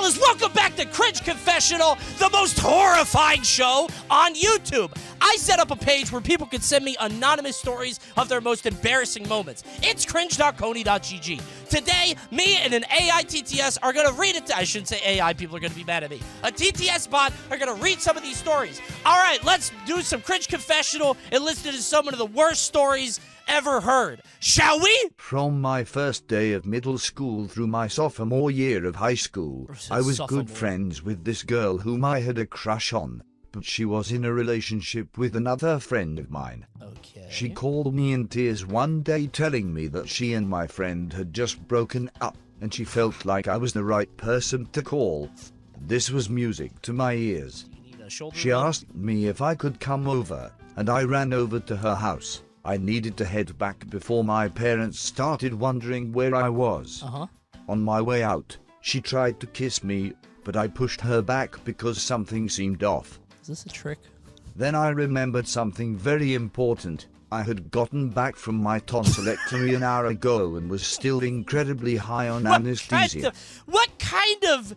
fellas, welcome back to Cringe Confessional, the most horrifying show on YouTube. I set up a page where people can send me anonymous stories of their most embarrassing moments. It's cringe.coney.gg. Today, me and an AI TTS are going to read it. I shouldn't say AI, people are going to be mad at me. A TTS bot are going to read some of these stories. All right, let's do some Cringe Confessional and listen to some of the worst stories ever heard. Shall we? From my first day of middle school through my sophomore year of high school, I was good friends with this girl whom I had a crush on, but she was in a relationship with another friend of mine. Okay. She called me in tears one day telling me that she and my friend had just broken up, and she felt like I was the right person to call. This was music to my ears. She asked me if I could come over, and I ran over to her house. I needed to head back before my parents started wondering where I was. On my way out, she tried to kiss me, but I pushed her back because something seemed off. Is this a trick? Then I remembered something very important. I had gotten back from my tonsillectomy an hour ago and was still incredibly high on anesthesia. What kind of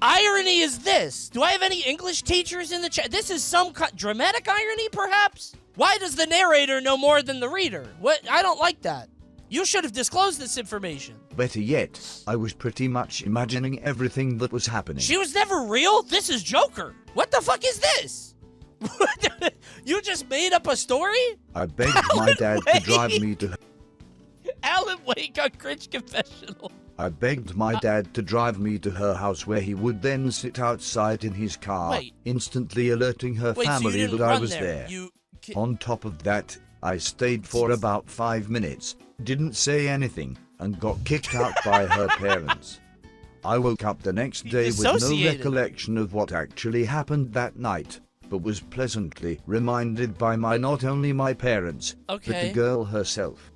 irony is this? Do I have any English teachers in the chat? This is some dramatic irony, perhaps? Why does the narrator know more than the reader? What? I don't like that. You should have disclosed this information. Better yet, I was pretty much imagining everything that was happening. She was never real? This is Joker. What the fuck is this? You just made up a story? I begged my dad to drive me to her. Alan Wake on Cringe Confessional. I begged my dad to drive me to her house where he would then sit outside in his car, instantly alerting her family that I was there. On top of that, I stayed for about 5 minutes, didn't say anything, and got kicked out by her parents. I woke up the next day with no recollection of what actually happened that night, but was pleasantly reminded by not only my parents, but the girl herself.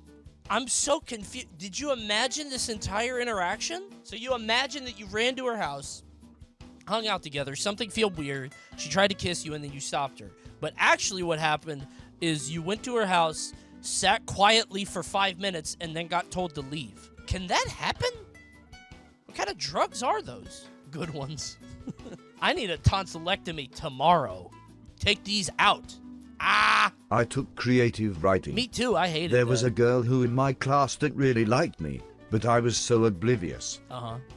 I'm so confused. Did you imagine this entire interaction? So you imagine that you ran to her house, hung out together, something felt weird, she tried to kiss you, and then you stopped her. But actually what happened is you went to her house, sat quietly for 5 minutes, and then got told to leave. Can that happen? What kind of drugs are those? Good ones. I need a tonsillectomy tomorrow. Take these out. Ah! I took creative writing. Me too, I hated it. There was a girl who in my class that really liked me, but I was so oblivious.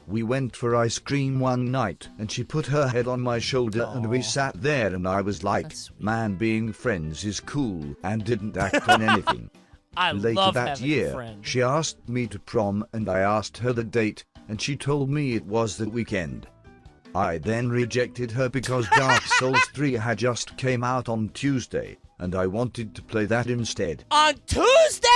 We went for ice cream one night, and she put her head on my shoulder, and we sat there, and I was like, man, being friends is cool, and didn't act on anything. Later that year, she asked me to prom, and I asked her the date, and she told me it was the weekend. I then rejected her because Dark Souls 3 had just came out on Tuesday, and I wanted to play that instead. On Tuesday?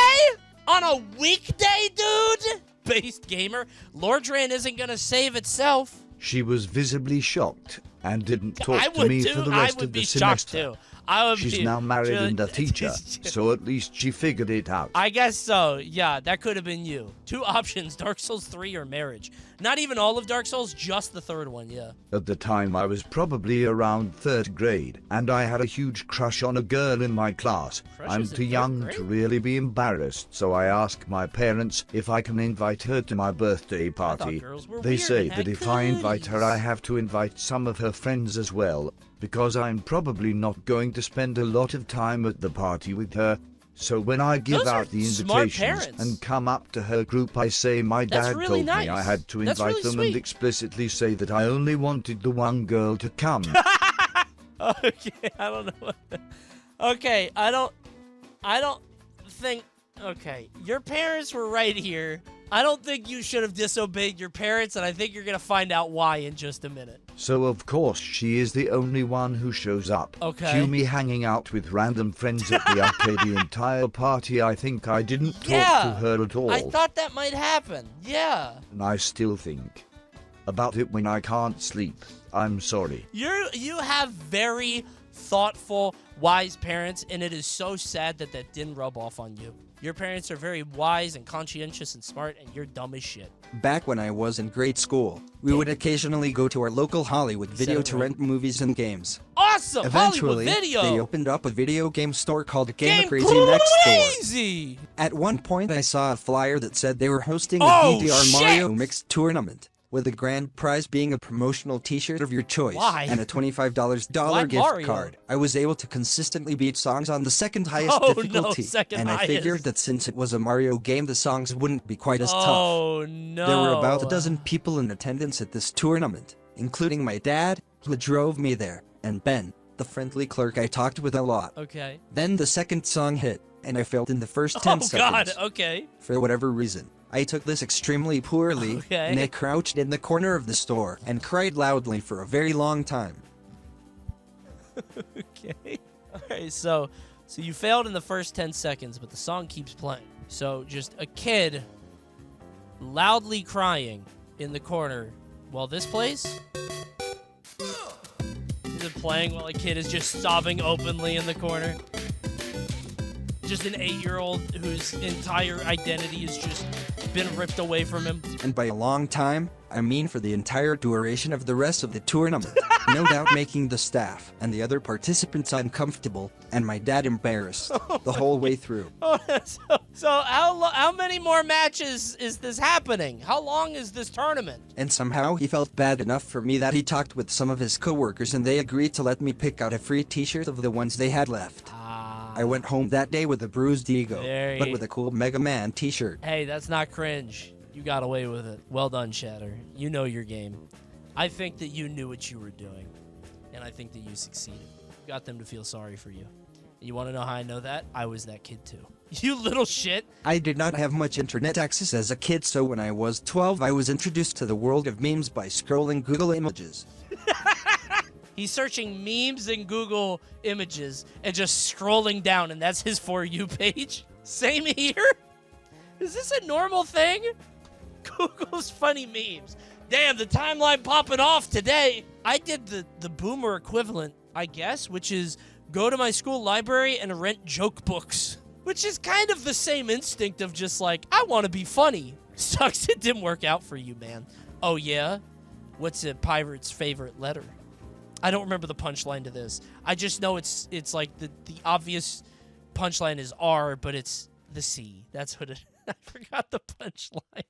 On a weekday, dude? Based gamer, Lordran isn't gonna save itself. She was visibly shocked and didn't talk to me for the rest of the semester. She's now married and a teacher, so at least she figured it out. I guess so. Yeah, that could have been you. 2 options, Dark Souls 3 or marriage. Not even all of Dark Souls, just the 3rd one, yeah. At the time, I was probably around 3rd grade, and I had a huge crush on a girl in my class. I'm too young to really be embarrassed, so I asked my parents if I can invite her to my birthday party. They say that if I invite her, I have to invite some of her friends as well, because I'm probably not going to spend a lot of time at the party with her. So when I give out the invitations and come up to her group, I say my dad told me I had to invite them and explicitly say that I only wanted the one girl to come. Okay, I don't know what okay, I don't think... Okay, your parents were right here. I don't think you should have disobeyed your parents, and I think you're going to find out why in just a minute. So, of course, she is the only one who shows up. Okay. Cue me hanging out with random friends at the arcade the entire party. I think I didn't talk to her at all. I thought that might happen. Yeah. And I still think about it when I can't sleep. I'm sorry. You have very thoughtful, wise parents, and it is so sad that that didn't rub off on you. Your parents are very wise and conscientious and smart, and you're dumb as shit. Back when I was in grade school, we would occasionally go to our local Hollywood video to rent movies and games. Awesome! Eventually, Hollywood Video! They opened up a video game store called Game Crazy next door. At one point, I saw a flyer that said they were hosting a DDR Mario Mix tournament. with the grand prize being a promotional t-shirt of your choice Why? and a $25 Why gift Mario? card. I was able to consistently beat songs on the second highest Oh, difficulty, no, second and I highest. figured that since it was a Mario game, the songs wouldn't be quite as tough. Oh, no. There were about a dozen people in attendance at this tournament, including my dad, who drove me there, and Ben, the friendly clerk I talked with a lot. Okay. Then the second song hit, and I failed in the first 10 Oh, seconds. God. Okay. For whatever reason, I took this extremely poorly, Okay. and I crouched in the corner of the store and cried loudly for a very long time. Okay. All right, so you failed in the first 10 seconds, but the song keeps playing. So just a kid loudly crying in the corner while this plays. Is it playing while a kid is just sobbing openly in the corner? Just an 8-year-old whose entire identity has just been ripped away from him. And by a long time, I mean for the entire duration of the rest of the tournament. No doubt making the staff and the other participants uncomfortable, and my dad embarrassed the whole way through. So how many more matches is this happening? How long is this tournament? And somehow he felt bad enough for me that he talked with some of his coworkers and they agreed to let me pick out a free t-shirt of the ones they had left. I went home that day with a bruised ego, but with a cool Mega Man t-shirt. Hey, that's not cringe. You got away with it. Well done, Shatter. You know your game. I think that you knew what you were doing, and I think that you succeeded. You got them to feel sorry for you. You want to know how I know that? I was that kid too. You little shit. I did not have much internet access as a kid, so when I was 12, I was introduced to the world of memes by scrolling Google Images. He's searching memes in Google Images and just scrolling down, and that's his For You page. Same here? Is this a normal thing? Google's funny memes. Damn, the timeline popping off today. I did the boomer equivalent, I guess, which is go to my school library and rent joke books. Which is kind of the same instinct of just like, I want to be funny. Sucks it didn't work out for you, man. Oh, yeah? What's a pirate's favorite letter? I don't remember the punchline to this. I just know it's like the obvious punchline is R, but it's the C. That's what it... I forgot the punchline.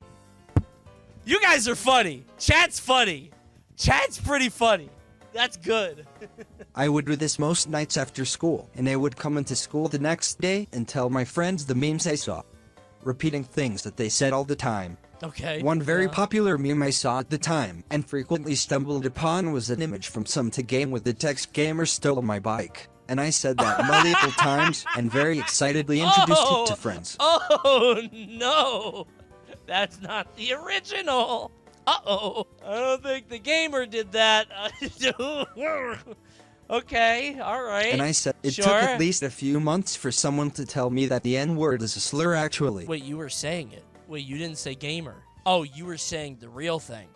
You guys are funny. Chat's funny. Chat's pretty funny. That's good. I would do this most nights after school, and I would come into school the next day and tell my friends the memes I saw, repeating things that they said all the time. Okay. One very popular meme I saw at the time and frequently stumbled upon was an image from some game with the text "Gamer stole my bike." And I said that multiple times and very excitedly introduced it to friends. Oh, no. That's not the original. Uh-oh. I don't think the gamer did that. Okay, all right. And I said it Sure. took at least a few months for someone to tell me that the N-word is a slur actually. Wait, you were saying it. Wait, you didn't say gamer. Oh, you were saying the real thing.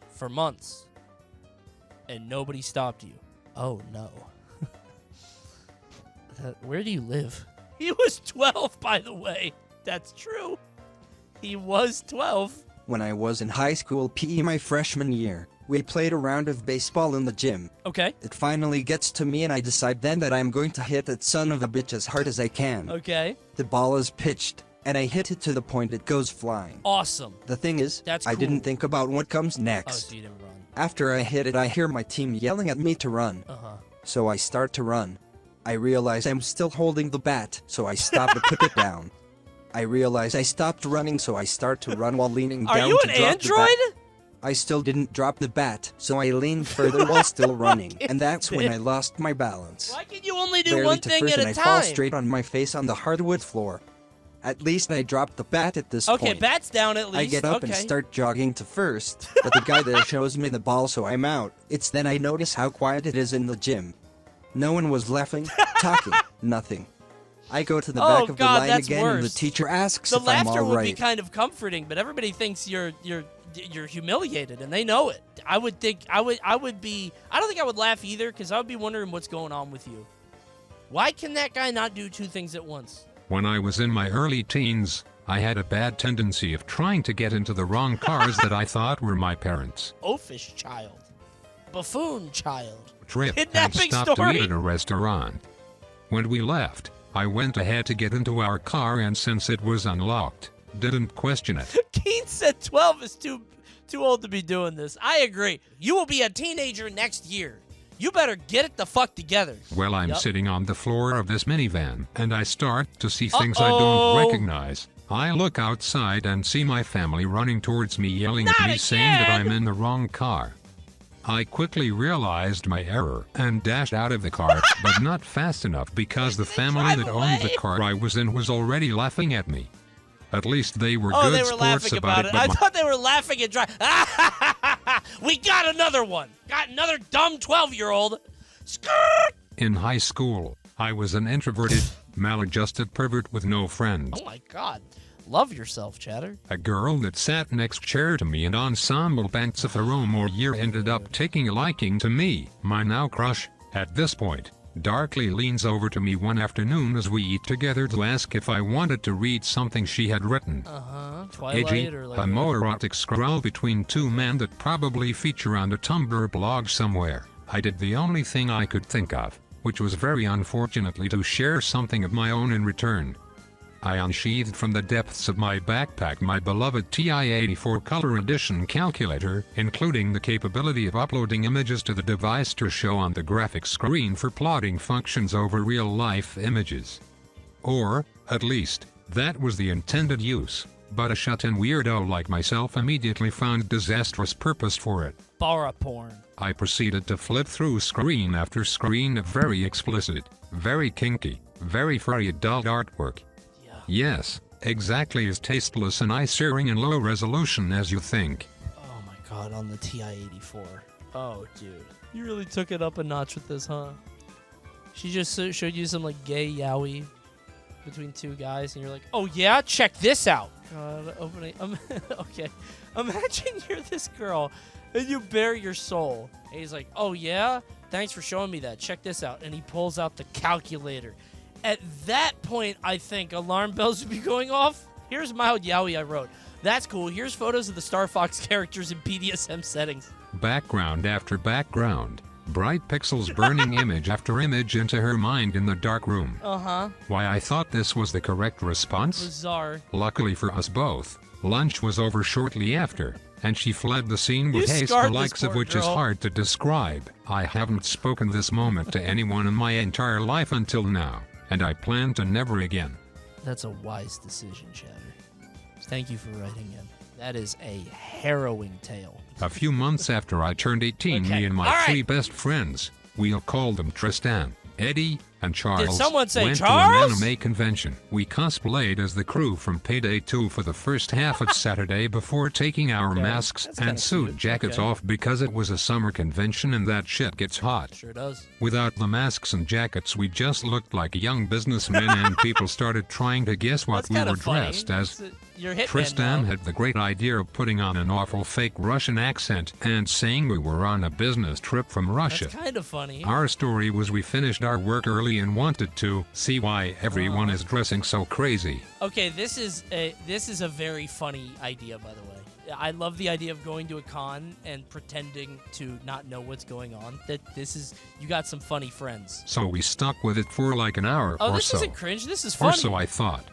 For months. And nobody stopped you. Oh, no. Where do you live? He was 12, by the way. That's true. He was 12. When I was in high school PE my freshman year, we played a round of baseball in the gym. Okay. It finally gets to me and I decide then that I'm going to hit that son of a bitch as hard as I can. Okay. The ball is pitched, and I hit it to the point it goes flying. Awesome. The thing is, That's I cool. didn't think about what comes Oh, next. so you didn't run. After I hit it, I hear my team yelling at me to run. Uh-huh. So I start to run. I realize I'm still holding the bat, so I stop to put it down. I realize I stopped running, so I start to run while leaning Are down you to an drop android? the bat. I still didn't drop the bat, so I leaned further while still running, and that's when I lost my balance. Why can you only do Barely one to thing first, at and a I time? fall straight on my face on the hardwood floor. At least I dropped the bat at this Okay, point. bat's down at least. I get up okay. and start jogging to first, but the guy there shows me the ball, so I'm out. It's then I notice how quiet it is in the gym. No one was laughing, talking, nothing. I go to the back of the line that's again, and the worse. teacher asks The if I'm laughter all would be right. kind of comforting, but everybody thinks you're humiliated, and they know it. I would think I would be. I don't think I would laugh either, because I would be wondering what's going on with you. Why can that guy not do two things at once? When I was in my early teens, I had a bad tendency of trying to get into the wrong cars that I thought were my parents. Oafish child, buffoon child. Trip had Kidnapping stopped story? to eat at a restaurant. When we left, I went ahead to get into our car, and since it was unlocked, didn't question it. Keen said 12 is too Too old to be doing this. I agree. You will be a teenager next year. You better get it the fuck together. Well, I'm sitting on the floor of this minivan, and I start to see things I don't recognize. I look outside and see my family running towards me, yelling at me, saying that I'm in the wrong car. I quickly realized my error and dashed out of the car, but not fast enough because the family that owned the car I was in was already laughing at me. At least they were good they were sports laughing about it. I thought they were laughing at dry. We got another one. Got another dumb 12-year-old. Skirt! In high school, I was an introverted, maladjusted pervert with no friends. Oh my God. Love yourself, Chatter. A girl that sat next chair to me in ensemble pants of her own year ended up taking a liking to me, my now crush. At this point, darkly leans over to me one afternoon as we eat together to ask if I wanted to read something she had written. Twilight Edgy, or like a homoerotic scrawl between two men that probably feature on a Tumblr blog somewhere. I did the only thing I could think of, which was very unfortunately to share something of my own in return. I unsheathed from the depths of my backpack my beloved TI-84 Color Edition calculator, including the capability of uploading images to the device to show on the graphic screen for plotting functions over real-life images. Or, at least, that was the intended use, but a shut-in weirdo like myself immediately found disastrous purpose for it. Bara porn. I proceeded to flip through screen after screen of very explicit, very kinky, very furry adult artwork. Yes, exactly as tasteless and eye-searing and low resolution as you think. Oh my God, on the TI-84. Oh, dude. You really took it up a notch with this, huh? She just showed you some, like, gay yaoi between two guys, and you're like, oh yeah? Check this out! God, opening... okay. Imagine you're this girl, and you bare your soul. And he's like, oh yeah? Thanks for showing me that. Check this out. And he pulls out the calculator. At that point, I think alarm bells would be going off. Here's mild yaoi I wrote. That's cool. Here's photos of the Star Fox characters in BDSM settings. Background after background. Bright pixels burning image after image into her mind in the dark room. Why I thought this was the correct response? Bizarre. Luckily for us both, lunch was over shortly after, and she fled the scene with haste, the likes of which is hard to describe. I haven't spoken this moment to anyone in my entire life until now. And I plan to never again. That's a wise decision, Chatter. Thank you for writing in. That is a harrowing tale. A few months after I turned 18, me and my three best friends, we'll call them Tristan, Eddie, and Charles, did someone say went Charles? to an anime convention. We cosplayed as the crew from Payday 2 for the first half of Saturday before taking our masks and suit jackets off because it was a summer convention and that shit gets hot. Sure does. Without the masks and jackets, we just looked like young businessmen and people started trying to guess what we were dressed as. Tristan had the great idea of putting on an awful fake Russian accent and saying we were on a business trip from Russia. That's kind of funny. Our story was we finished our work early and wanted to see why everyone is dressing so crazy. Okay, this is a very funny idea, by the way. I love the idea of going to a con and pretending to not know what's going on. You got some funny friends. So we stuck with it for like an hour or so. Oh, this isn't cringe. This is funny. Or so I thought.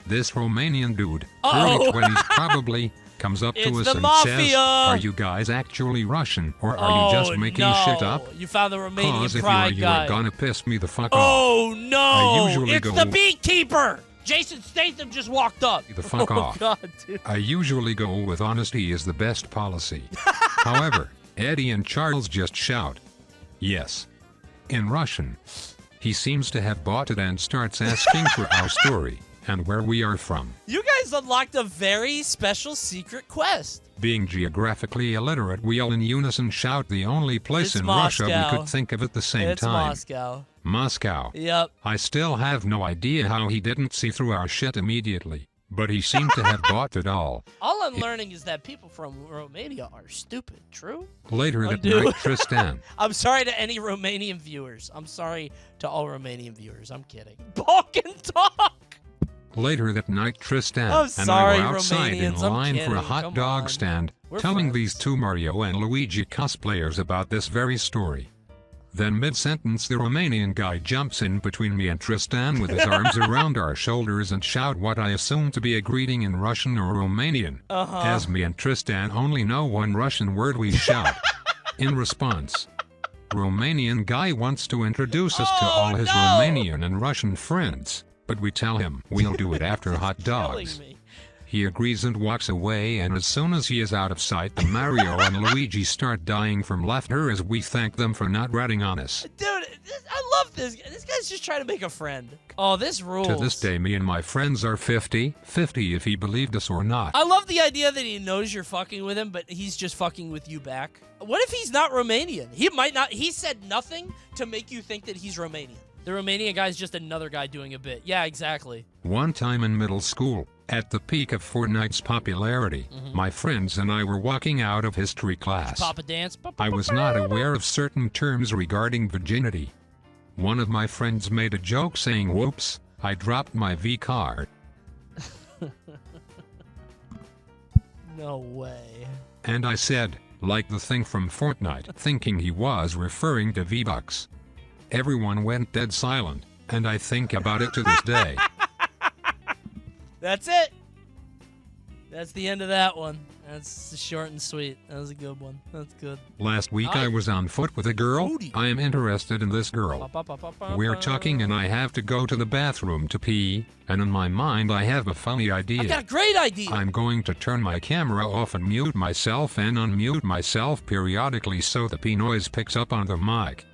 This Romanian dude, early 20s probably, comes up to us and says, "Are you guys actually Russian, or are you just making shit up?" You found the Romanian Cause if pride guy. you're gonna piss me the fuck off. Oh no! It's the beekeeper! Jason Statham just walked up. The fuck off. God, dude. I usually go with honesty is the best policy. However, Eddie and Charles just shout, "Yes," in Russian. He seems to have bought it and starts asking for our story and where we are from. You guys unlocked a very special secret quest. Being geographically illiterate, we all in unison shout the only place in Russia we could think of at the same time. It's Moscow. Moscow. Yep. I still have no idea how he didn't see through our shit immediately, but he seemed to have bought it all. All I'm learning is that people from Romania are stupid. True? Later that night, Tristan. I'm sorry to any Romanian viewers. I'm sorry to all Romanian viewers. I'm kidding. Balkan talk! Later that night, Tristan and I were outside in line for a hot dog stand, telling these two Mario and Luigi cosplayers about this very story. Then mid-sentence the Romanian guy jumps in between me and Tristan with his arms around our shoulders and shout what I assume to be a greeting in Russian or Romanian. As me and Tristan only know one Russian word, we shout. In response, Romanian guy wants to introduce us to all his Romanian and Russian friends, but we tell him we'll do it after hot dogs. He agrees and walks away, and as soon as he is out of sight, the Mario and Luigi start dying from laughter as we thank them for not ratting on us. Dude, I love this. This guy's just trying to make a friend. Oh, this rules. To this day, me and my friends are 50-50 if he believed us or not. I love the idea that he knows you're fucking with him, but he's just fucking with you back. What if he's not Romanian? He might not. He said nothing to make you think that he's Romanian. The Romanian guy's just another guy doing a bit. Yeah, exactly. One time in middle school, at the peak of Fortnite's popularity, my friends and I were walking out of history class. Papa dance. I was not aware of certain terms regarding virginity. One of my friends made a joke saying, "Whoops, I dropped my V card." No way. And I said, like the thing from Fortnite, thinking he was referring to V-Bucks. Everyone went dead silent, and I think about it to this day. That's it. That's the end of that one. That's short and sweet. That was a good one. That's good. Last week I was on foot with a girl. I am interested in this girl. We're talking and I have to go to the bathroom to pee, and in my mind I have a funny idea. I got a great idea. I'm going to turn my camera off and mute myself and unmute myself periodically so the pee noise picks up on the mic.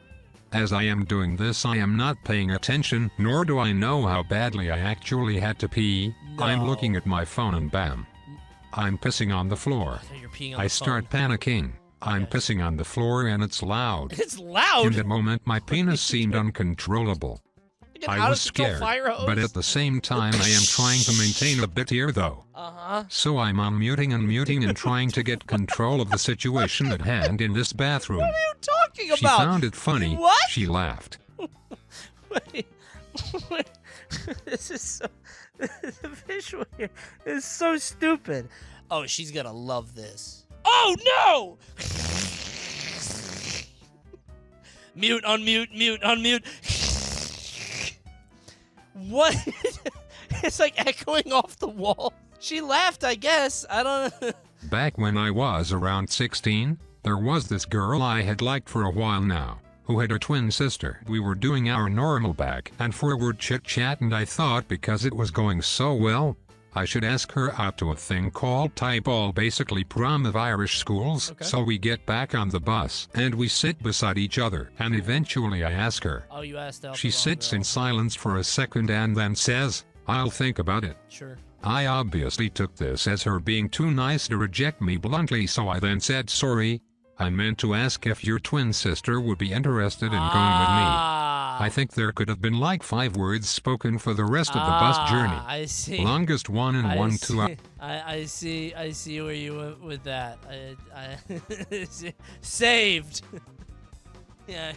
As I am doing this, I am not paying attention, nor do I know how badly I actually had to pee. No. I'm looking at my phone and bam, I'm pissing on the floor. I start panicking. I'm pissing on the floor and it's loud. It's loud? In the moment, my penis seemed uncontrollable. I was scared, but at the same time, I am trying to maintain a bit here though. So I'm unmuting and muting and trying to get control of the situation at hand in this bathroom. What are you talking about? She found it funny. What? She laughed. Wait. This is so... The visual here is so stupid. Oh, she's gonna love this. Oh, no! Mute, unmute, mute, unmute. What? It's like echoing off the wall. She laughed, I guess. I don't know. Back when I was around 16, there was this girl I had liked for a while now, who had a twin sister. We were doing our normal back and forward chit-chat, and I thought because it was going so well, I should ask her out to a thing called tie ball, basically prom of Irish schools. Okay. So we get back on the bus, and we sit beside each other, and eventually I ask her. Oh, you asked out. She sits in silence for a second and then says, "I'll think about it." Sure. I obviously took this as her being too nice to reject me bluntly, so I then said, "Sorry, I meant to ask if your twin sister would be interested in going with me." I think there could have been like 5 words spoken for the rest of the bus journey. I see. Longest one in 2 hours. I see where you went with that. I saved. Yeah.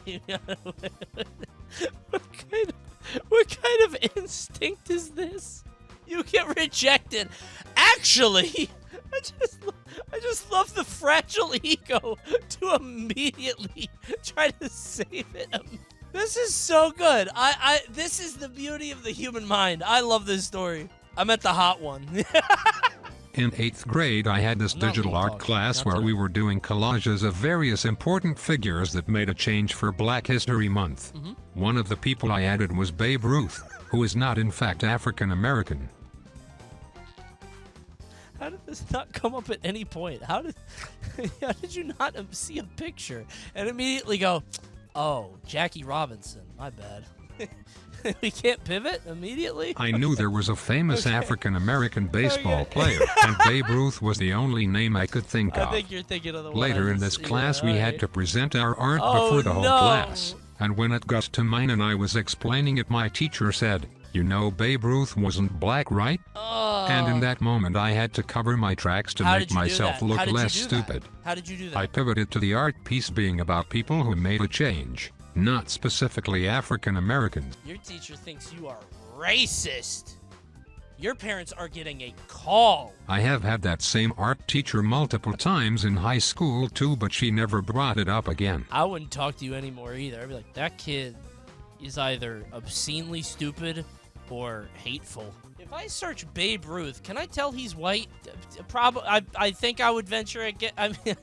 What kind of instinct is this? You get rejected. Actually, I just love the fragile ego to immediately try to save it. This is so good. This is the beauty of the human mind. I love this story. I meant the hot one. In 8th grade, I had this digital art class where we were doing collages of various important figures that made a change for Black History Month. One of the people I added was Babe Ruth, who is not in fact African American. How did this not come up at any point? How did you not see a picture and immediately go, "Oh, Jackie Robinson, my bad." We can't pivot immediately? I knew there was a famous African-American baseball player, and Babe Ruth was the only name I could think of. I think you're thinking of the one. Later in this class, we had to present our art before the whole class. And when it got to mine and I was explaining it, my teacher said, "You know Babe Ruth wasn't black, right?" And in that moment, I had to cover my tracks to make myself look less stupid. How did you do that? I pivoted to the art piece being about people who made a change, not specifically African Americans. Your teacher thinks you are racist. Your parents are getting a call. I have had that same art teacher multiple times in high school too, but she never brought it up again. I wouldn't talk to you anymore either. I'd be like, that kid is either obscenely stupid or hateful. If I search Babe Ruth, can I tell he's white? Probably. I think I would venture a guess. I mean,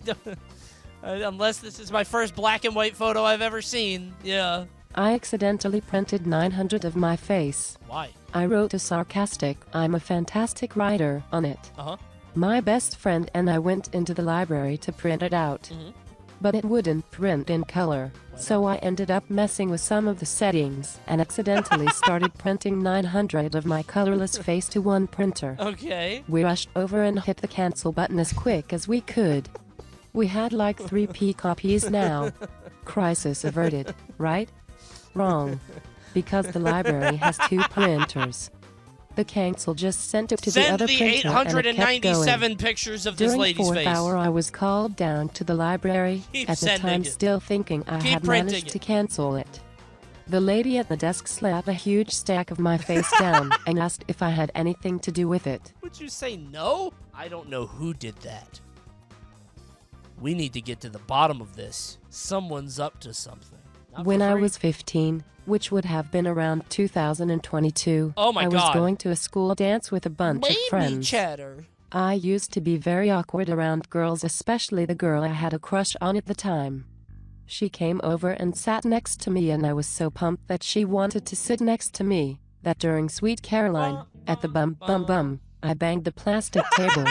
unless this is my first black and white photo I've ever seen. Yeah. I accidentally printed 900 of my face. Why? I wrote a sarcastic, "I'm a fantastic writer" on it. Uh-huh. My best friend and I went into the library to print it out. Mm-hmm. But it wouldn't print in color, so I ended up messing with some of the settings and accidentally started printing 900 of my colorless face to one printer. Okay. We rushed over and hit the cancel button as quick as we could. We had like 3p copies now. Crisis averted, right? Wrong. Because the library has 2 printers. The cancel just sent it to the other printer and it kept going. 897 pictures of this lady's face. During 4th hour I was called down to the library, at the time still thinking I had managed to cancel it. The lady at the desk slapped a huge stack of my face down and asked if I had anything to do with it. Would you say no? I don't know who did that. We need to get to the bottom of this. Someone's up to something. When I was 15, which would have been around 2022, oh my God. I was going to a school dance with a bunch of friends. Chatter. I used to be very awkward around girls, especially the girl I had a crush on at the time. She came over and sat next to me, and I was so pumped that she wanted to sit next to me, that during Sweet Caroline, at the bum bum bum, I banged the plastic table.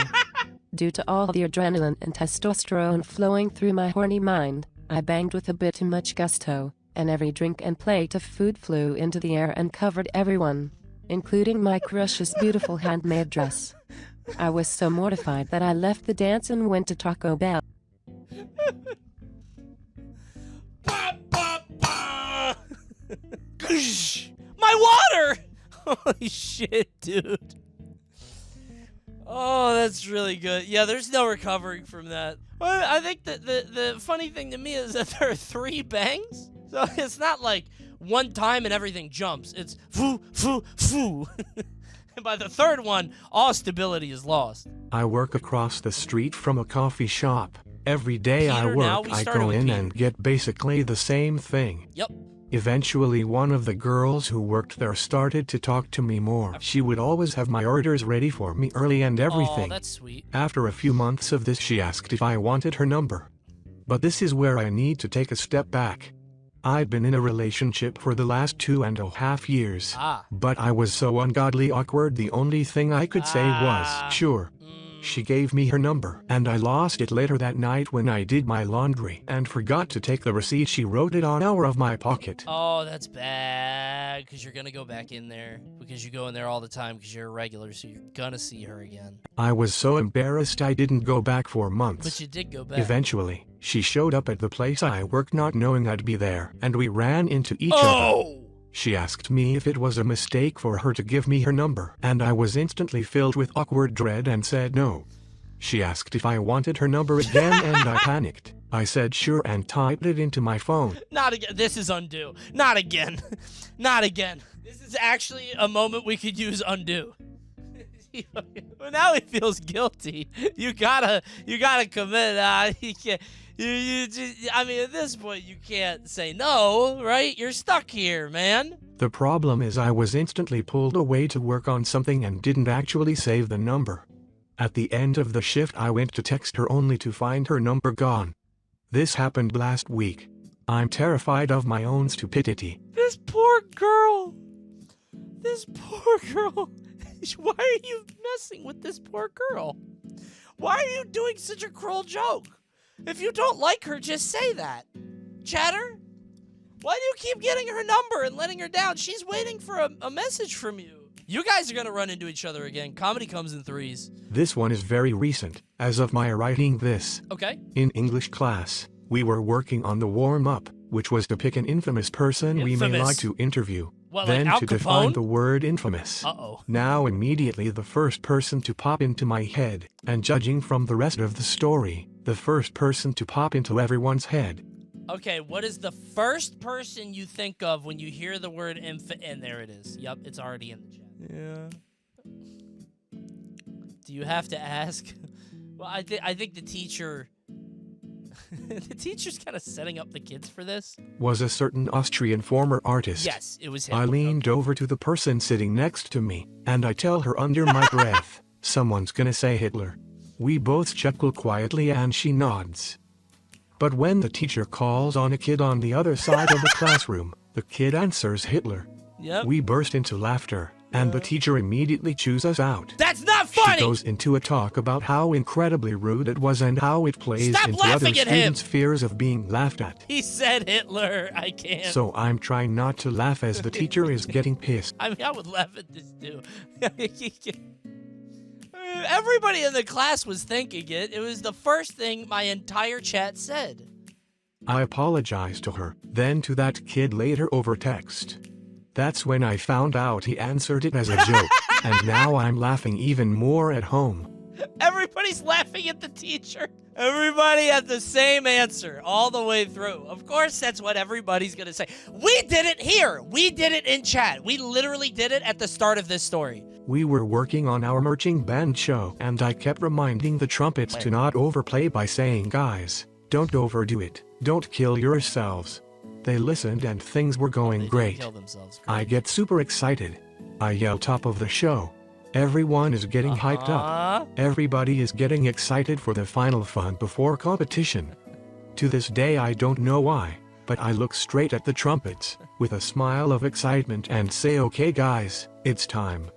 Due to all the adrenaline and testosterone flowing through my horny mind, I banged with a bit too much gusto, and every drink and plate of food flew into the air and covered everyone, including my crush's beautiful handmade dress. I was so mortified that I left the dance and went to Taco Bell. My water! Holy shit, dude. Oh, that's really good. Yeah, there's no recovering from that. Well, I think that the funny thing to me is that there are 3 bangs. So it's not like one time and everything jumps. It's foo, foo, foo. And by the 3rd one, all stability is lost. I work across the street from a coffee shop. Every day I go in and get basically the same thing. Yep. Eventually one of the girls who worked there started to talk to me more. She would always have my orders ready for me early and everything. Oh, that's sweet. After a few months of this, she asked if I wanted her number. But this is where I need to take a step back. I'd been in a relationship for the last 2.5 years. But I was so ungodly awkward, the only thing I could say was, sure. She gave me her number, and I lost it later that night when I did my laundry and forgot to take the receipt. She wrote it on out of my pocket. Oh, that's bad, because you're going to go back in there, because you go in there all the time because you're a regular, so you're going to see her again. I was so embarrassed I didn't go back for months. But you did go back. Eventually, she showed up at the place I work not knowing I'd be there, and we ran into each other. She asked me if it was a mistake for her to give me her number, and I was instantly filled with awkward dread and said no. She asked if I wanted her number again and I panicked. I said sure and typed it into my phone. Not again. This is undo. Not again. Not again. This is actually a moment we could use undo. Well, now he feels guilty. You gotta commit. You can't. I mean, at this point, you can't say no, right? You're stuck here, man. The problem is I was instantly pulled away to work on something and didn't actually save the number. At the end of the shift, I went to text her only to find her number gone. This happened last week. I'm terrified of my own stupidity. This poor girl. This poor girl. Why are you messing with this poor girl? Why are you doing such a cruel joke? If you don't like her, just say that. Chatter? Why do you keep getting her number and letting her down? She's waiting for a message from you. You guys are going to run into each other again. Comedy comes in 3s. This one is very recent, as of my writing this. Okay. In English class, we were working on the warm-up, which was to pick an infamous person we may like to interview. What, then like Al to Capone? define the word infamous. Uh-oh. Now immediately the first person to pop into my head, and judging from the rest of the story, the first person to pop into everyone's head. Okay, what is the first person you think of when you hear the word and there it is. Yep, it's already in the chat. Yeah. Do you have to ask? Well, I think the teacher... the teacher's kind of setting up the kids for this. Was a certain Austrian former artist. Yes, it was him. I leaned over to the person sitting next to me, and I tell her under my breath, someone's gonna say Hitler. We both chuckle quietly and she nods. But when the teacher calls on a kid on the other side of the classroom, the kid answers Hitler. Yep. We burst into laughter, and the teacher immediately chews us out. That's not funny! She goes into a talk about how incredibly rude it was and how it plays into other students' fears of being laughed at. He said Hitler. I can't. So I'm trying not to laugh as the teacher is getting pissed. I mean, I would laugh at this too. Everybody in the class was thinking it. It was the first thing my entire chat said. I apologized to her, then to that kid later over text. That's when I found out he answered it as a joke, and now I'm laughing even more at home. Everybody's laughing at the teacher. Everybody had the same answer all the way through. Of course, that's what everybody's going to say. We did it here. We did it in chat. We literally did it at the start of this story. We were working on our marching band show, and I kept reminding the trumpets to not overplay by saying, guys, don't overdo it. Don't kill yourselves. They listened and things were going great. I get super excited. I yell top of the show. Everyone is getting hyped up. Everybody is getting excited for the final fun before competition. To this day I don't know why, but I look straight at the trumpets, with a smile of excitement and say, okay guys, it's time.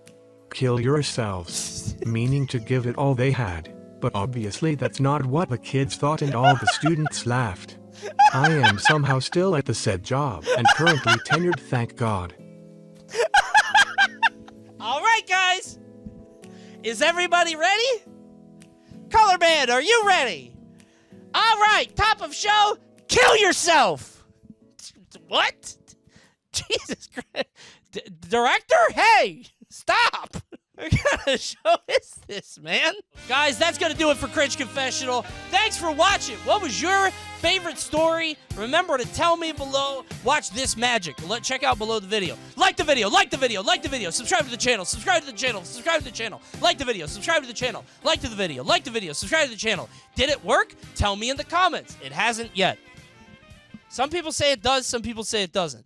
Kill yourselves. Meaning to give it all they had. But obviously that's not what the kids thought and all the students laughed. I am somehow still at the said job and currently tenured, thank God. All right, guys. Is everybody ready? Color Band, are you ready? All right, top of show, kill yourself. What? Jesus Christ. Director? Hey, stop. What kind of show is this, man? Guys, that's going to do it for Cringe Confessional. Thanks for watching. What was your favorite story? Remember to tell me below. Watch this magic. Check out below the video. Like the video, like the video, like the video. Subscribe to the channel, subscribe to the channel, subscribe to the channel. Like the video, subscribe to the channel. Like to the video, like the video, subscribe to the channel. Did it work? Tell me in the comments. It hasn't yet. Some people say it does, some people say it doesn't.